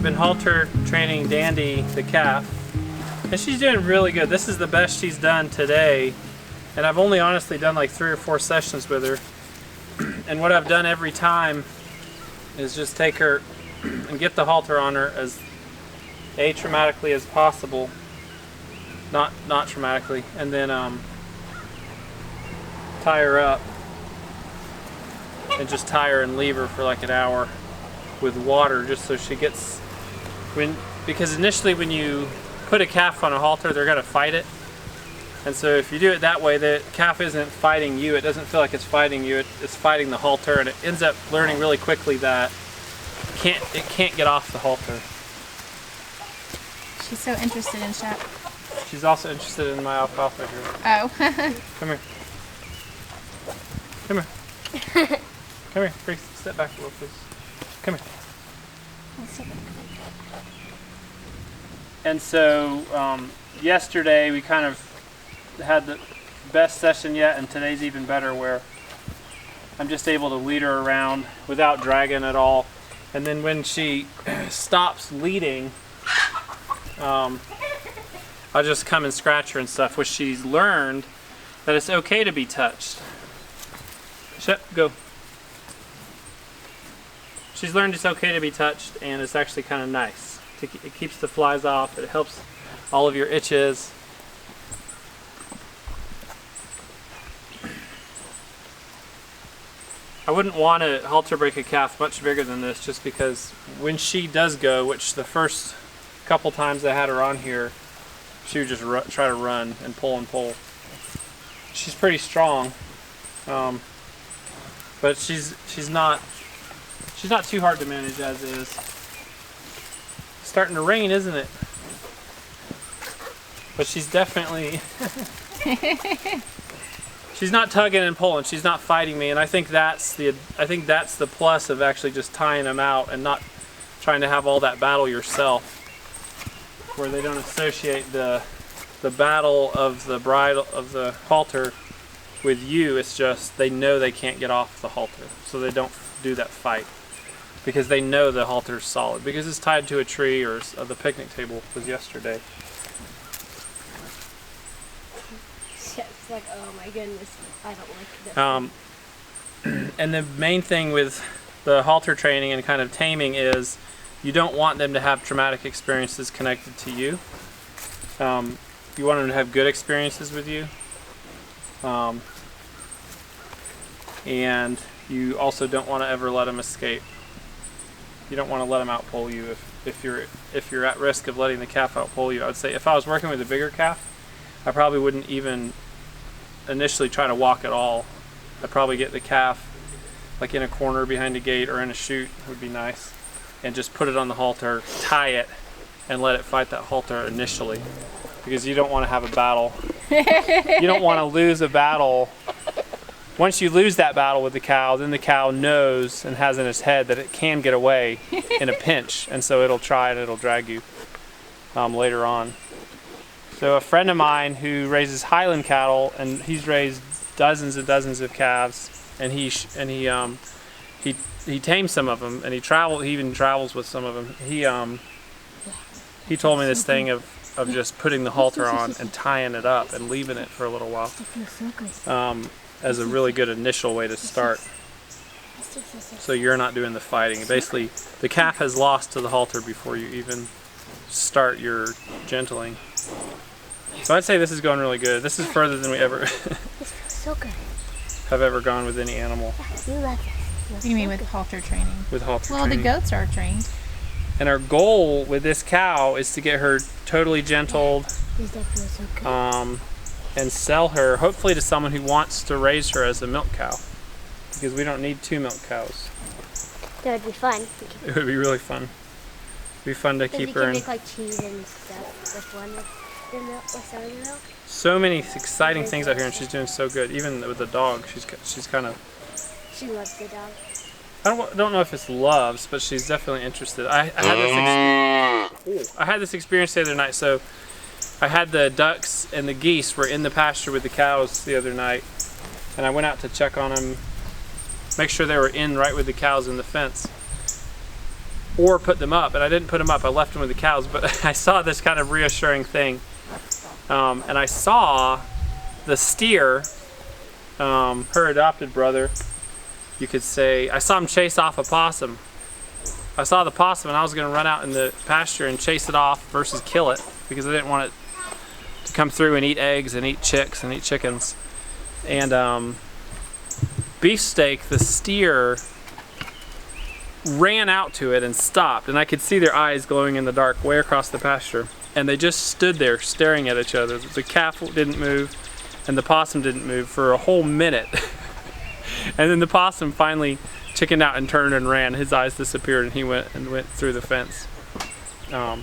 been halter training Dandy, the calf, and she's doing really good. This is the best she's done today, and I've only honestly done like 3 or 4 sessions with her. And what I've done every time is just take her and get the halter on her as atraumatically as possible, not traumatically, and then tie her up and just tie her and leave her for like an hour with water, just so she gets, because initially when you put a calf on a halter, they're going to fight it. And so if you do it that way, the calf isn't fighting you. It doesn't feel like it's fighting you. It's fighting the halter, and it ends up learning really quickly that it can't get off the halter. She's so interested in Shep. She's also interested in my alfalfa here. Oh. Come here. Come here. Come here. Grace, step back a little, please. Come here. And so yesterday we kind of had the best session yet, and today's even better, where I'm just able to lead her around without dragging at all. And then when she stops leading, I'll just come and scratch her and stuff, which she's learned that it's okay to be touched. Shep, go. She's learned it's okay to be touched, and it's actually kind of nice. It keeps the flies off. It helps all of your itches. I wouldn't want to halter break a calf much bigger than this, just because when she does go, which the first couple times I had her on here, she would just try to run and pull and pull. She's pretty strong, but she's not too hard to manage as is. It's starting to rain, isn't it? But she's definitely she's not tugging and pulling. She's not fighting me, and I think that's the plus of actually just tying them out and not trying to have all that battle yourself, where they don't associate the battle of the bridle of the halter with you. It's just they know they can't get off the halter, so they don't do that fight, because they know the halter's solid, because it's tied to a tree, or the picnic table was yesterday. It's like, oh my goodness, I don't like this. And the main thing with the halter training and kind of taming is you don't want them to have traumatic experiences connected to you. You want them to have good experiences with you. And you also don't want to ever let them escape. You don't want to let them outpull you if you're at risk of letting the calf outpull you. I would say if I was working with a bigger calf, I probably wouldn't even initially try to walk at all. I'd probably get the calf like in a corner behind a gate or in a chute, would be nice, and just put it on the halter, tie it, and let it fight that halter initially, because you don't want to have a battle. You don't want to lose a battle. Once you lose that battle with the cow, then the cow knows and has in its head that it can get away in a pinch, and so it'll try and it'll drag you later on. So a friend of mine who raises Highland cattle, and he's raised dozens and dozens of calves, and he tames some of them, and he even travels with some of them. He told me this thing of just putting the halter on and tying it up and leaving it for a little while as a really good initial way to start. So you're not doing the fighting. Basically, the calf has lost to the halter before you even start your gentling. So I'd say this is going really good. This is further than we ever So good. have ever gone with any animal. You love it. What do you mean with halter training? With halter Well, training. the goats are trained. And our goal with this cow is to get her totally gentled, These definitely so good. and sell her hopefully to someone who wants to raise her as a milk cow, because we don't need 2 milk cows. That would be fun. It would be really fun. It'd be fun to keep her You in. can make like cheese and stuff with one of the milk, with some of the milk. So many exciting things out here, and she's doing so good. Even with the dog, she's kind of. She loves the dog. I don't know if it's loves, but she's definitely interested. I had this experience the other night. So I had the ducks and the geese were in the pasture with the cows the other night, and I went out to check on them, make sure they were in right with the cows in the fence. or put them up. And I didn't put them up. I left them with the cows. But I saw this kind of reassuring thing. And I saw the steer, her adopted brother, you could say, I saw him chase off a possum. I saw the possum and I was going to run out in the pasture and chase it off versus kill it because I didn't want it to come through and eat eggs and eat chicks and eat chickens. And Beefsteak, the steer, ran out to it and stopped, and I could see their eyes glowing in the dark way across the pasture, and they just stood there staring at each other. The calf didn't move and the possum didn't move for a whole minute. And then the possum finally chickened out and turned and ran. His eyes disappeared and he went through the fence. But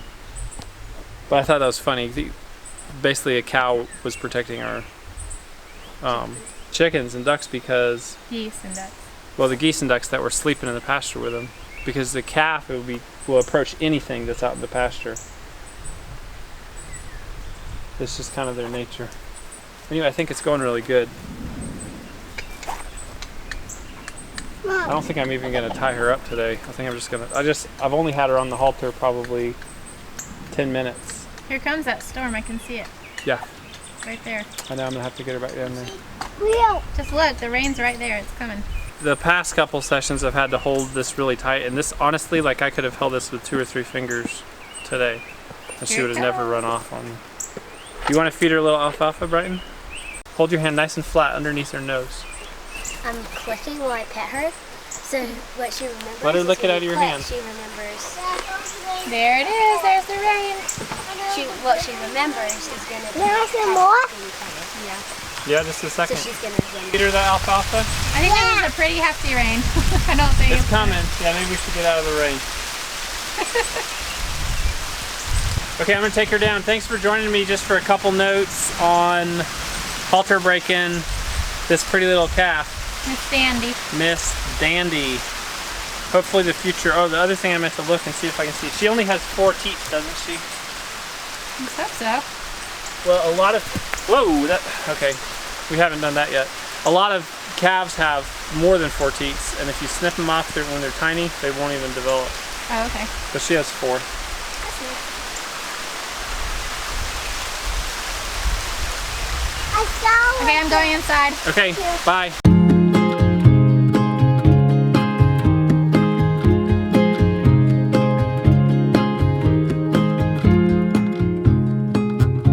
I thought that was funny. Basically a cow was protecting our chickens and ducks because Geese and ducks. well, the geese and ducks that were sleeping in the pasture with them, because the calf will approach anything that's out in the pasture. It's just kind of their nature. Anyway, I think it's going really good. I don't think I'm even going to tie her up today. I think I'm just going to, I've only had her on the halter probably 10 minutes. Here comes that storm. I can see it. Yeah. Right there. I know I'm going to have to get her back down there. Just look, the rain's right there. It's coming. The past couple sessions I've had to hold this really tight, and this honestly, like I could have held this with 2 or 3 fingers today, and she Here would it have never run off on me. You want to feed her a little alfalfa, Brighton? Hold your hand nice and flat underneath her nose. I'm clicking while I pet her, so what she remembers. Let her lick it is when out of you your click, hand. She remembers. There it is. There's the rain. What she remembers is gonna be. Can I see more? Yeah. Yeah, just a So second. she's gonna Feed her the alfalfa. I think this is a pretty hefty rain. I don't think It's coming. Yeah, maybe we should get out of the rain. Okay, I'm going to take her down. Thanks for joining me just for a couple notes on halter breaking this pretty little calf, Miss Dandy. Miss Dandy. Hopefully the future, oh, the other thing I meant to look and see if I can see. She only has 4 teeth, doesn't she? I hope so. Well, a lot of, whoa, okay, we haven't done that yet. A lot of calves have more than 4 teats, and if you snip them off when they're tiny, they won't even develop. Oh, okay. But she has 4. I saw Okay, I'm going inside. Okay, bye.